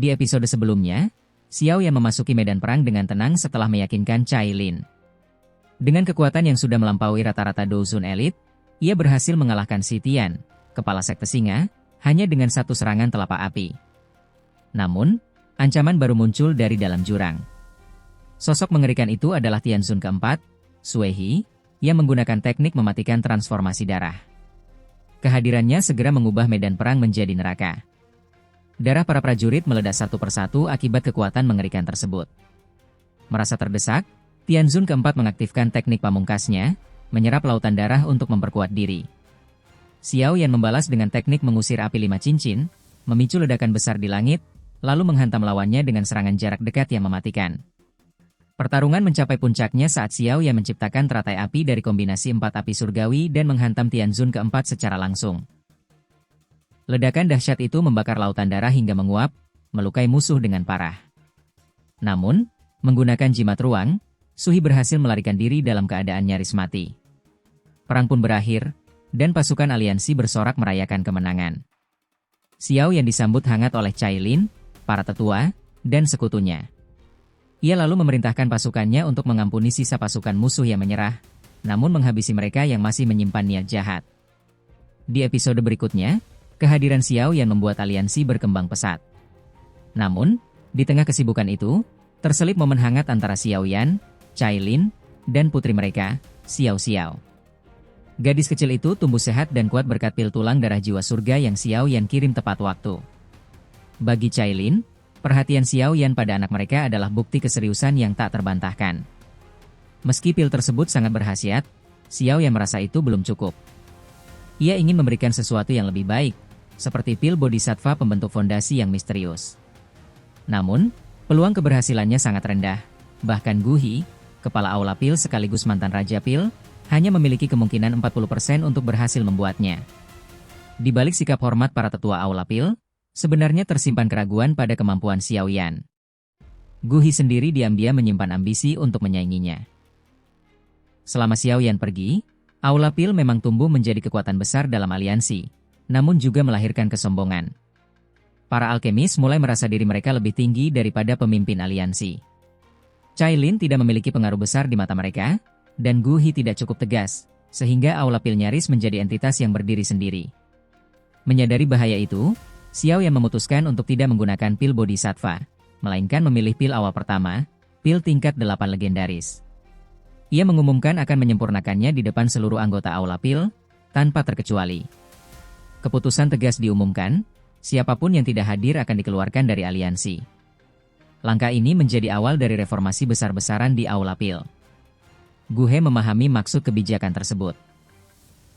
Di episode sebelumnya, Xiao Yan memasuki medan perang dengan tenang setelah meyakinkan Cai Lin. Dengan kekuatan yang sudah melampaui rata-rata Douzun Elite, ia berhasil mengalahkan Si Tian, kepala sekte singa, hanya dengan satu serangan telapak api. Namun, ancaman baru muncul dari dalam jurang. Sosok mengerikan itu adalah Tianzun keempat, Sui He, yang menggunakan teknik mematikan transformasi darah. Kehadirannya segera mengubah medan perang menjadi neraka. Darah para prajurit meledak satu persatu akibat kekuatan mengerikan tersebut. Merasa terdesak, Tianzun keempat mengaktifkan teknik pamungkasnya, menyerap lautan darah untuk memperkuat diri. Xiao Yan membalas dengan teknik mengusir api lima cincin, memicu ledakan besar di langit, lalu menghantam lawannya dengan serangan jarak dekat yang mematikan. Pertarungan mencapai puncaknya saat Xiao Yan menciptakan teratai api dari kombinasi 4 api surgawi dan menghantam Tianzun keempat secara langsung. Ledakan dahsyat itu membakar lautan darah hingga menguap, melukai musuh dengan parah. Namun, menggunakan jimat ruang, Sui He berhasil melarikan diri dalam keadaan nyaris mati. Perang pun berakhir, dan pasukan aliansi bersorak merayakan kemenangan. Xiao yang disambut hangat oleh Cai Lin, para tetua, dan sekutunya. Ia lalu memerintahkan pasukannya untuk mengampuni sisa pasukan musuh yang menyerah, namun menghabisi mereka yang masih menyimpan niat jahat. Di episode berikutnya, kehadiran Xiao Yan membuat aliansi berkembang pesat. Namun, di tengah kesibukan itu, terselip momen hangat antara Xiao Yan, Cai Lin, dan putri mereka, Xiao Xiao. Gadis kecil itu tumbuh sehat dan kuat berkat pil tulang darah jiwa surga yang Xiao Yan kirim tepat waktu. Bagi Cai Lin, perhatian Xiao Yan pada anak mereka adalah bukti keseriusan yang tak terbantahkan. Meski pil tersebut sangat berkhasiat, Xiao Yan merasa itu belum cukup. Ia ingin memberikan sesuatu yang lebih baik, seperti pil Bodhisattva pembentuk fondasi yang misterius. Namun, peluang keberhasilannya sangat rendah. Bahkan Gu He, kepala aula pil sekaligus mantan raja pil, hanya memiliki kemungkinan 40% untuk berhasil membuatnya. Di balik sikap hormat para tetua aula pil, sebenarnya tersimpan keraguan pada kemampuan Xiao Yan. Gu He sendiri diam-diam menyimpan ambisi untuk menyainginya. Selama Xiao Yan pergi, aula pil memang tumbuh menjadi kekuatan besar dalam aliansi, namun juga melahirkan kesombongan. Para alkemis mulai merasa diri mereka lebih tinggi daripada pemimpin aliansi. Cai Lin tidak memiliki pengaruh besar di mata mereka, dan Gu He tidak cukup tegas, sehingga aula pil nyaris menjadi entitas yang berdiri sendiri. Menyadari bahaya itu, Xiao Yan memutuskan untuk tidak menggunakan pil Bodhisattva, melainkan memilih pil awal pertama, pil tingkat 8 legendaris. Ia mengumumkan akan menyempurnakannya di depan seluruh anggota aula pil, tanpa terkecuali. Keputusan tegas diumumkan, siapapun yang tidak hadir akan dikeluarkan dari aliansi. Langkah ini menjadi awal dari reformasi besar-besaran di aula pil. Gu He memahami maksud kebijakan tersebut.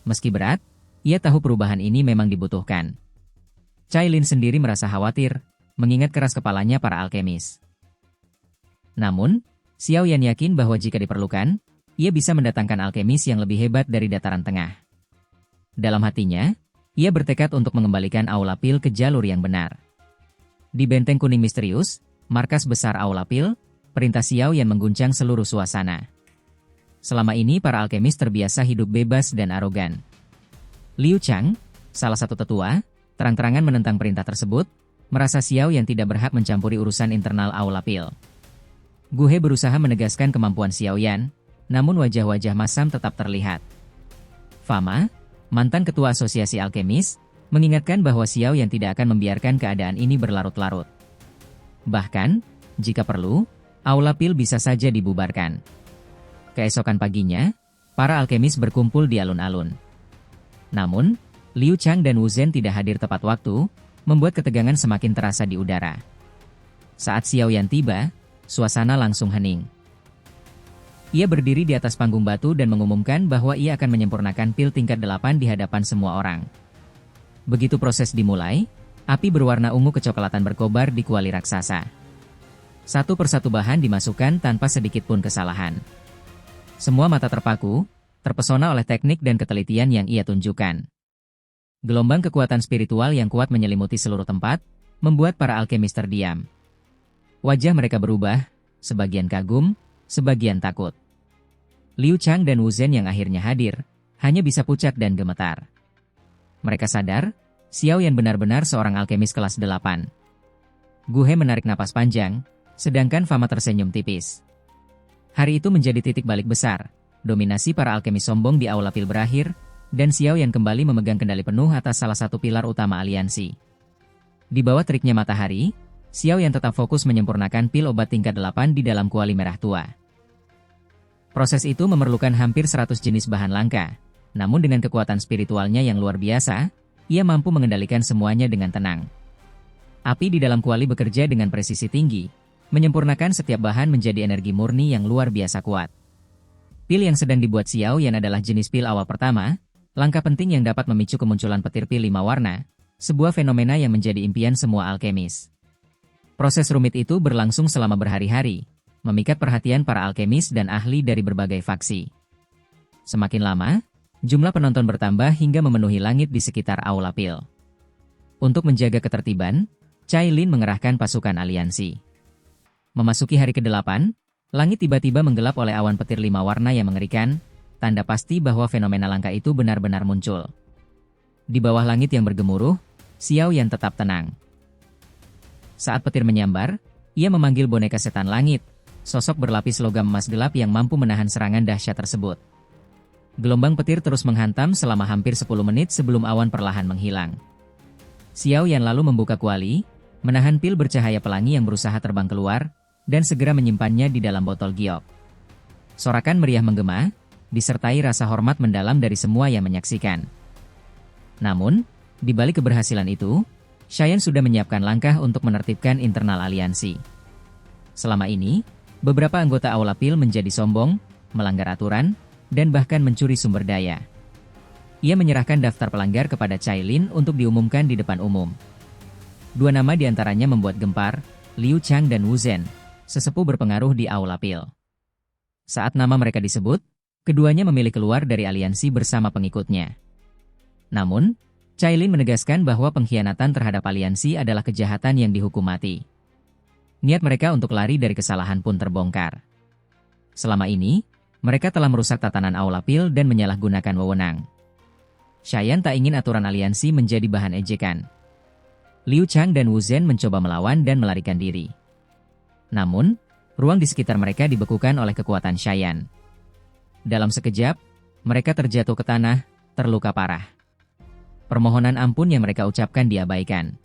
Meski berat, ia tahu perubahan ini memang dibutuhkan. Cai Lin sendiri merasa khawatir, mengingat keras kepalanya para alkemis. Namun, Xiao Yan yakin bahwa jika diperlukan, ia bisa mendatangkan alkemis yang lebih hebat dari dataran tengah. Dalam hatinya, ia bertekad untuk mengembalikan aula pil ke jalur yang benar. Di benteng kuning misterius, markas besar aula pil, perintah Xiao Yan mengguncang seluruh suasana. Selama ini para alkemis terbiasa hidup bebas dan arogan. Liu Chang, salah satu tetua, terang-terangan menentang perintah tersebut, merasa Xiao Yan tidak berhak mencampuri urusan internal aula pil. Gu He berusaha menegaskan kemampuan Xiao Yan, namun wajah-wajah masam tetap terlihat. Fama, mantan ketua asosiasi alkemis, mengingatkan bahwa Xiao Yan tidak akan membiarkan keadaan ini berlarut-larut. Bahkan, jika perlu, aula pil bisa saja dibubarkan. Keesokan paginya, para alkemis berkumpul di alun-alun. Namun, Liu Chang dan Wu Zhen tidak hadir tepat waktu, membuat ketegangan semakin terasa di udara. Saat Xiao Yan tiba, suasana langsung hening. Ia berdiri di atas panggung batu dan mengumumkan bahwa ia akan menyempurnakan pil tingkat 8 di hadapan semua orang. Begitu proses dimulai, api berwarna ungu kecoklatan berkobar di kuali raksasa. Satu persatu bahan dimasukkan tanpa sedikit pun kesalahan. Semua mata terpaku, terpesona oleh teknik dan ketelitian yang ia tunjukkan. Gelombang kekuatan spiritual yang kuat menyelimuti seluruh tempat, membuat para alkemis terdiam. Wajah mereka berubah, sebagian kagum, sebagian takut. Liu Chang dan Wu Zhen yang akhirnya hadir, hanya bisa pucat dan gemetar. Mereka sadar, Xiao Yan benar-benar seorang alkemis kelas 8. Gu He menarik napas panjang, sedangkan Fama tersenyum tipis. Hari itu menjadi titik balik besar. Dominasi para alkemis sombong di Aula Pil berakhir, dan Xiao Yan kembali memegang kendali penuh atas salah satu pilar utama aliansi. Di bawah teriknya matahari, Xiao Yan tetap fokus menyempurnakan pil obat tingkat 8 di dalam kuali merah tua. Proses itu memerlukan hampir 100 jenis bahan langka, namun dengan kekuatan spiritualnya yang luar biasa, ia mampu mengendalikan semuanya dengan tenang. Api di dalam kuali bekerja dengan presisi tinggi, menyempurnakan setiap bahan menjadi energi murni yang luar biasa kuat. Pil yang sedang dibuat Xiao Yan adalah jenis pil awal pertama, langkah penting yang dapat memicu kemunculan petir pil 5 warna, sebuah fenomena yang menjadi impian semua alkemis. Proses rumit itu berlangsung selama berhari-hari, memikat perhatian para alkemis dan ahli dari berbagai faksi. Semakin lama, jumlah penonton bertambah hingga memenuhi langit di sekitar Aula Pil. Untuk menjaga ketertiban, Cai Lin mengerahkan pasukan aliansi. Memasuki hari ke-8, langit tiba-tiba menggelap oleh awan petir 5 warna yang mengerikan, tanda pasti bahwa fenomena langka itu benar-benar muncul. Di bawah langit yang bergemuruh, Xiao Yan tetap tenang. Saat petir menyambar, ia memanggil boneka setan langit, sosok berlapis logam emas gelap yang mampu menahan serangan dahsyat tersebut. Gelombang petir terus menghantam selama hampir 10 menit sebelum awan perlahan menghilang. Xiao Yan lalu membuka kuali, menahan pil bercahaya pelangi yang berusaha terbang keluar, dan segera menyimpannya di dalam botol giok. Sorakan meriah menggema, disertai rasa hormat mendalam dari semua yang menyaksikan. Namun, di balik keberhasilan itu, Xiao Yan sudah menyiapkan langkah untuk menertibkan internal aliansi. Selama ini, beberapa anggota Aula Pil menjadi sombong, melanggar aturan, dan bahkan mencuri sumber daya. Ia menyerahkan daftar pelanggar kepada Cai Lin untuk diumumkan di depan umum. 2 nama diantaranya membuat gempar, Liu Chang dan Wu Zhen, sesepuh berpengaruh di Aula Pil. Saat nama mereka disebut, keduanya memilih keluar dari aliansi bersama pengikutnya. Namun, Cai Lin menegaskan bahwa pengkhianatan terhadap aliansi adalah kejahatan yang dihukum mati. Niat mereka untuk lari dari kesalahan pun terbongkar. Selama ini, mereka telah merusak tatanan Aula Pil dan menyalahgunakan wewenang. Xiao Yan tak ingin aturan aliansi menjadi bahan ejekan. Liu Chang dan Wu Zhen mencoba melawan dan melarikan diri. Namun, ruang di sekitar mereka dibekukan oleh kekuatan Xiao Yan. Dalam sekejap, mereka terjatuh ke tanah, terluka parah. Permohonan ampun yang mereka ucapkan diabaikan.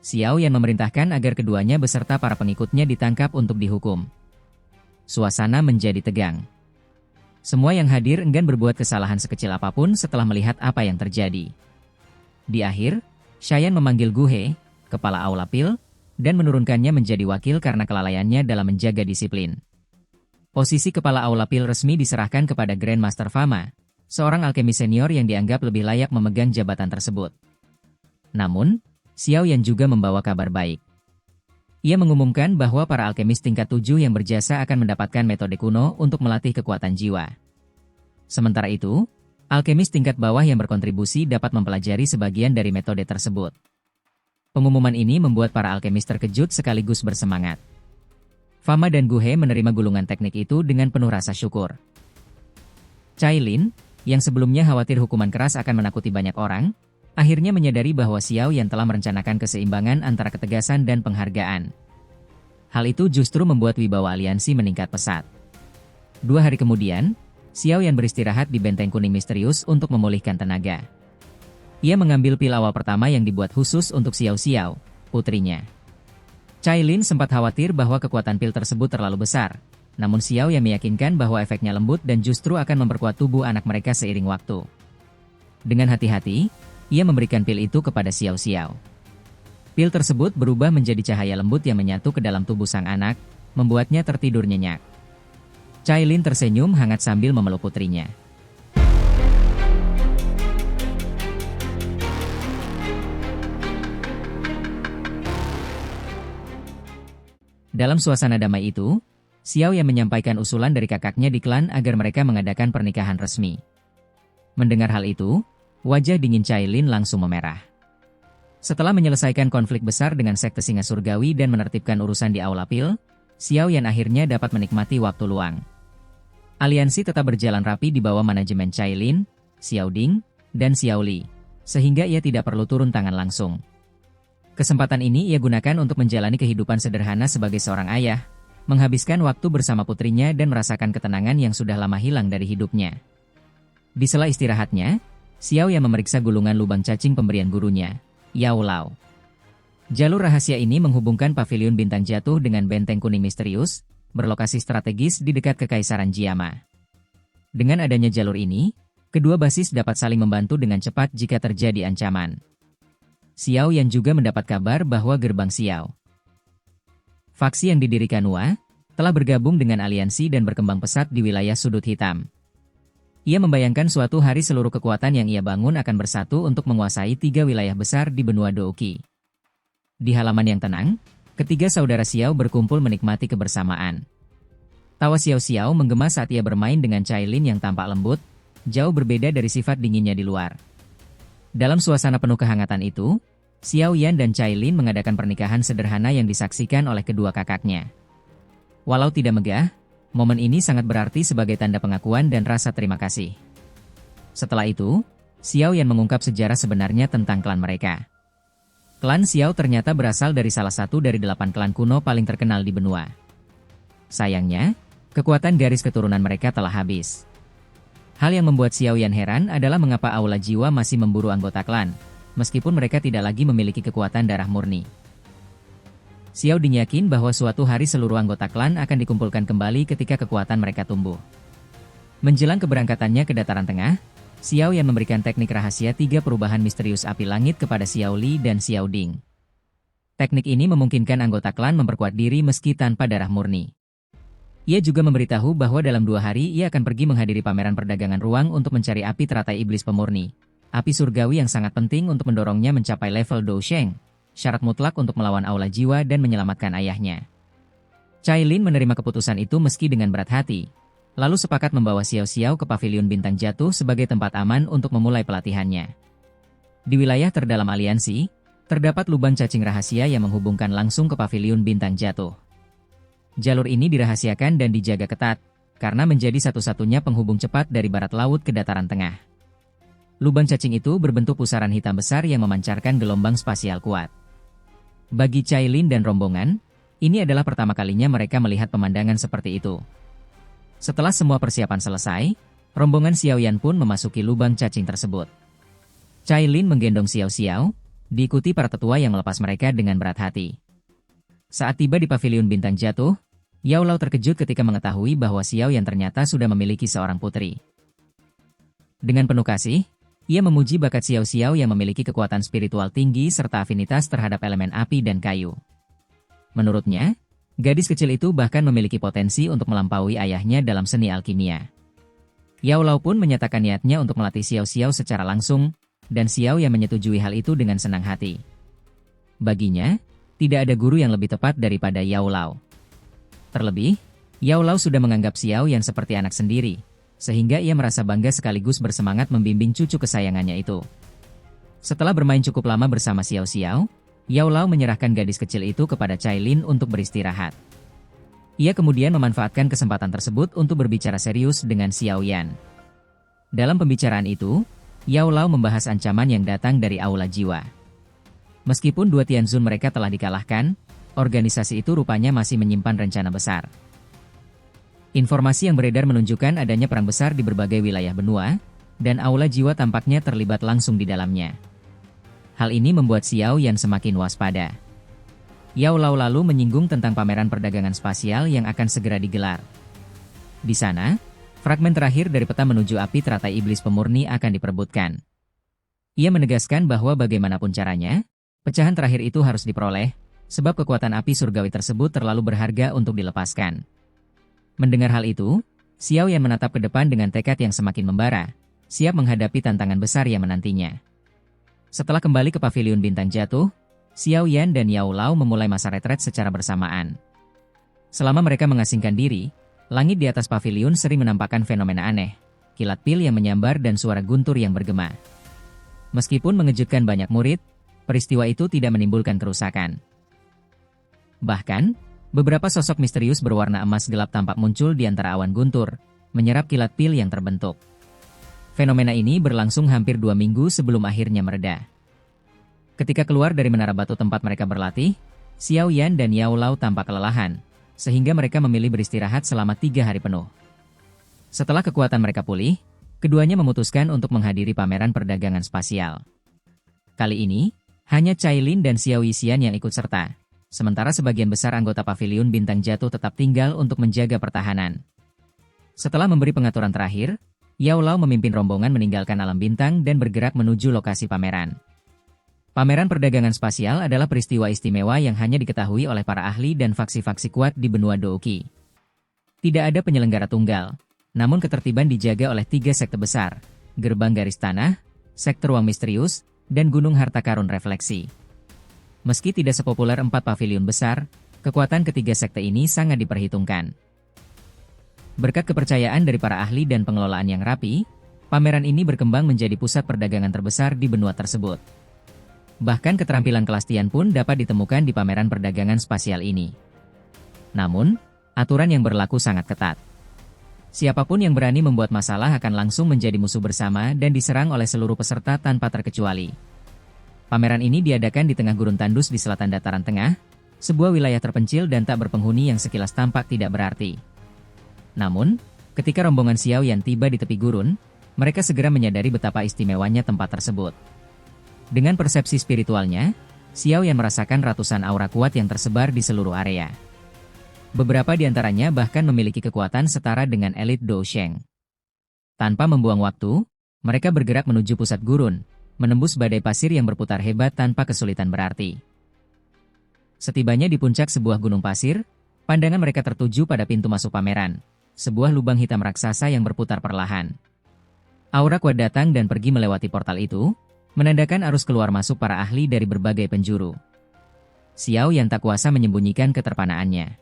Xiao Yan memerintahkan agar keduanya beserta para pengikutnya ditangkap untuk dihukum. Suasana menjadi tegang. Semua yang hadir enggan berbuat kesalahan sekecil apapun setelah melihat apa yang terjadi. Di akhir, Xiao Yan memanggil Gu He, kepala Aula Pil, dan menurunkannya menjadi wakil karena kelalaiannya dalam menjaga disiplin. Posisi kepala Aula Pil resmi diserahkan kepada Grandmaster Fama, seorang alkemis senior yang dianggap lebih layak memegang jabatan tersebut. Namun, Xiao Yan juga membawa kabar baik. Ia mengumumkan bahwa para alkemis tingkat 7 yang berjasa akan mendapatkan metode kuno untuk melatih kekuatan jiwa. Sementara itu, alkemis tingkat bawah yang berkontribusi dapat mempelajari sebagian dari metode tersebut. Pengumuman ini membuat para alkemis terkejut sekaligus bersemangat. Fama dan Gu He menerima gulungan teknik itu dengan penuh rasa syukur. Cai Lin, yang sebelumnya khawatir hukuman keras akan menakuti banyak orang, akhirnya menyadari bahwa Xiao Yan telah merencanakan keseimbangan antara ketegasan dan penghargaan. Hal itu justru membuat wibawa aliansi meningkat pesat. 2 hari kemudian, Xiao Yan beristirahat di benteng kuning misterius untuk memulihkan tenaga. Ia mengambil pil awal pertama yang dibuat khusus untuk Xiao Xiao, putrinya. Cai Lin sempat khawatir bahwa kekuatan pil tersebut terlalu besar, namun Xiao Yan meyakinkan bahwa efeknya lembut dan justru akan memperkuat tubuh anak mereka seiring waktu. Dengan hati-hati, ia memberikan pil itu kepada Xiao Xiao. Pil tersebut berubah menjadi cahaya lembut yang menyatu ke dalam tubuh sang anak, membuatnya tertidur nyenyak. Cai Lin tersenyum hangat sambil memeluk putrinya. Dalam suasana damai itu, Xiao Yan menyampaikan usulan dari kakaknya di klan agar mereka mengadakan pernikahan resmi. Mendengar hal itu, wajah dingin Cai Lin langsung memerah. Setelah menyelesaikan konflik besar dengan sekte singa surgawi dan menertibkan urusan di Aula Pil, Xiao Yan akhirnya dapat menikmati waktu luang. Aliansi tetap berjalan rapi di bawah manajemen Cai Lin, Xiao Ding, dan Xiao Li, sehingga ia tidak perlu turun tangan langsung. Kesempatan ini ia gunakan untuk menjalani kehidupan sederhana sebagai seorang ayah, menghabiskan waktu bersama putrinya dan merasakan ketenangan yang sudah lama hilang dari hidupnya. Di sela istirahatnya, Xiao Yan memeriksa gulungan lubang cacing pemberian gurunya, Yao Lao. Jalur rahasia ini menghubungkan paviliun bintang jatuh dengan benteng kuning misterius, berlokasi strategis di dekat Kekaisaran Jiama. Dengan adanya jalur ini, kedua basis dapat saling membantu dengan cepat jika terjadi ancaman. Xiao Yan juga mendapat kabar bahwa Gerbang Xiao, faksi yang didirikan Hua, telah bergabung dengan aliansi dan berkembang pesat di wilayah Sudut Hitam. Ia membayangkan suatu hari seluruh kekuatan yang ia bangun akan bersatu untuk menguasai 3 wilayah besar di benua Douqi. Di halaman yang tenang, ketiga saudara Xiao berkumpul menikmati kebersamaan. Tawa Xiao Xiao menggema saat ia bermain dengan Cailin yang tampak lembut, jauh berbeda dari sifat dinginnya di luar. Dalam suasana penuh kehangatan itu, Xiao Yan dan Cailin mengadakan pernikahan sederhana yang disaksikan oleh kedua kakaknya. Walau tidak megah, momen ini sangat berarti sebagai tanda pengakuan dan rasa terima kasih. Setelah itu, Xiao Yan mengungkap sejarah sebenarnya tentang klan mereka. Klan Xiao ternyata berasal dari salah satu dari 8 klan kuno paling terkenal di benua. Sayangnya, kekuatan garis keturunan mereka telah habis. Hal yang membuat Xiao Yan heran adalah mengapa Aula Jiwa masih memburu anggota klan, meskipun mereka tidak lagi memiliki kekuatan darah murni. Xiao Ding yakin bahwa suatu hari seluruh anggota klan akan dikumpulkan kembali ketika kekuatan mereka tumbuh. Menjelang keberangkatannya ke Dataran Tengah, Xiao Yan memberikan teknik rahasia 3 perubahan misterius api langit kepada Xiao Li dan Xiao Ding. Teknik ini memungkinkan anggota klan memperkuat diri meski tanpa darah murni. Ia juga memberitahu bahwa dalam 2 hari ia akan pergi menghadiri pameran perdagangan ruang untuk mencari api teratai iblis pemurni. Api surgawi yang sangat penting untuk mendorongnya mencapai level Dou Sheng, syarat mutlak untuk melawan Aula Jiwa dan menyelamatkan ayahnya. Cailin menerima keputusan itu meski dengan berat hati, lalu sepakat membawa Xiao Xiao ke paviliun bintang jatuh sebagai tempat aman untuk memulai pelatihannya. Di wilayah terdalam aliansi, terdapat lubang cacing rahasia yang menghubungkan langsung ke paviliun bintang jatuh. Jalur ini dirahasiakan dan dijaga ketat, karena menjadi satu-satunya penghubung cepat dari barat laut ke dataran tengah. Lubang cacing itu berbentuk pusaran hitam besar yang memancarkan gelombang spasial kuat. Bagi Cailin dan rombongan, ini adalah pertama kalinya mereka melihat pemandangan seperti itu. Setelah semua persiapan selesai, rombongan Xiao Yan pun memasuki lubang cacing tersebut. Cailin menggendong Xiao Xiao, diikuti para tetua yang melepas mereka dengan berat hati. Saat tiba di paviliun bintang jatuh, Yao Lao terkejut ketika mengetahui bahwa Xiao Yan ternyata sudah memiliki seorang putri. Dengan penuh kasih, ia memuji bakat Xiao Xiao yang memiliki kekuatan spiritual tinggi serta afinitas terhadap elemen api dan kayu. Menurutnya, gadis kecil itu bahkan memiliki potensi untuk melampaui ayahnya dalam seni alkimia. Yao Lao pun menyatakan niatnya untuk melatih Xiao Xiao secara langsung, dan Xiao Yan menyetujui hal itu dengan senang hati. Baginya, tidak ada guru yang lebih tepat daripada Yao Lao. Terlebih, Yao Lao sudah menganggap Xiao Yan seperti anak sendiri, sehingga ia merasa bangga sekaligus bersemangat membimbing cucu kesayangannya itu. Setelah bermain cukup lama bersama Xiao Xiao, Yao Lao menyerahkan gadis kecil itu kepada Cailin untuk beristirahat. Ia kemudian memanfaatkan kesempatan tersebut untuk berbicara serius dengan Xiao Yan. Dalam pembicaraan itu, Yao Lao membahas ancaman yang datang dari Aula Jiwa. Meskipun 2 Tianzun mereka telah dikalahkan, organisasi itu rupanya masih menyimpan rencana besar. Informasi yang beredar menunjukkan adanya perang besar di berbagai wilayah benua, dan Aula Jiwa tampaknya terlibat langsung di dalamnya. Hal ini membuat Xiao Yan semakin waspada. Yao Lao lalu menyinggung tentang pameran perdagangan spasial yang akan segera digelar. Di sana, fragmen terakhir dari peta menuju api teratai iblis pemurni akan diperebutkan. Ia menegaskan bahwa bagaimanapun caranya, pecahan terakhir itu harus diperoleh, sebab kekuatan api surgawi tersebut terlalu berharga untuk dilepaskan. Mendengar hal itu, Xiao Yan menatap ke depan dengan tekad yang semakin membara, siap menghadapi tantangan besar yang menantinya. Setelah kembali ke paviliun bintang jatuh, Xiao Yan dan Yao Lao memulai masa retret secara bersamaan. Selama mereka mengasingkan diri, langit di atas paviliun sering menampakkan fenomena aneh, kilat pil yang menyambar dan suara guntur yang bergema. Meskipun mengejutkan banyak murid, peristiwa itu tidak menimbulkan kerusakan. Bahkan, beberapa sosok misterius berwarna emas gelap tampak muncul di antara awan guntur, menyerap kilat pil yang terbentuk. Fenomena ini berlangsung hampir 2 minggu sebelum akhirnya mereda. Ketika keluar dari menara batu tempat mereka berlatih, Xiao Yan dan Yao Lao tampak kelelahan, sehingga mereka memilih beristirahat selama 3 hari penuh. Setelah kekuatan mereka pulih, keduanya memutuskan untuk menghadiri pameran perdagangan spasial. Kali ini, hanya Cailin dan Xiao Yixian yang ikut serta, sementara sebagian besar anggota paviliun bintang jatuh tetap tinggal untuk menjaga pertahanan. Setelah memberi pengaturan terakhir, Yao Lao memimpin rombongan meninggalkan alam bintang dan bergerak menuju lokasi pameran. Pameran perdagangan spasial adalah peristiwa istimewa yang hanya diketahui oleh para ahli dan faksi-faksi kuat di benua Douqi. Tidak ada penyelenggara tunggal, namun ketertiban dijaga oleh 3 sekte besar, Gerbang Garis Tanah, Sekte Ruang Misterius, dan Gunung Harta Karun Refleksi. Meski tidak sepopuler 4 paviliun besar, kekuatan ketiga sekte ini sangat diperhitungkan. Berkat kepercayaan dari para ahli dan pengelolaan yang rapi, pameran ini berkembang menjadi pusat perdagangan terbesar di benua tersebut. Bahkan keterampilan kelas Tian pun dapat ditemukan di pameran perdagangan spasial ini. Namun, aturan yang berlaku sangat ketat. Siapapun yang berani membuat masalah akan langsung menjadi musuh bersama dan diserang oleh seluruh peserta tanpa terkecuali. Pameran ini diadakan di tengah gurun tandus di selatan dataran tengah, sebuah wilayah terpencil dan tak berpenghuni yang sekilas tampak tidak berarti. Namun, ketika rombongan Xiao Yan tiba di tepi gurun, mereka segera menyadari betapa istimewanya tempat tersebut. Dengan persepsi spiritualnya, Xiao Yan merasakan ratusan aura kuat yang tersebar di seluruh area. Beberapa di antaranya bahkan memiliki kekuatan setara dengan elit Dousheng. Tanpa membuang waktu, mereka bergerak menuju pusat gurun, menembus badai pasir yang berputar hebat tanpa kesulitan berarti. Setibanya di puncak sebuah gunung pasir, pandangan mereka tertuju pada pintu masuk pameran, sebuah lubang hitam raksasa yang berputar perlahan. Aura kuat datang dan pergi melewati portal itu, menandakan arus keluar masuk para ahli dari berbagai penjuru. Xiao Yan tak kuasa menyembunyikan keterpanaannya.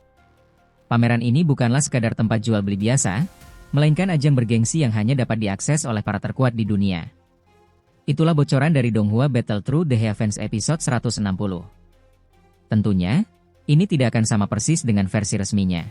Pameran ini bukanlah sekadar tempat jual beli biasa, melainkan ajang bergengsi yang hanya dapat diakses oleh para terkuat di dunia. Itulah bocoran dari Donghua Battle Through the Heavens episode 160. Tentunya, ini tidak akan sama persis dengan versi resminya.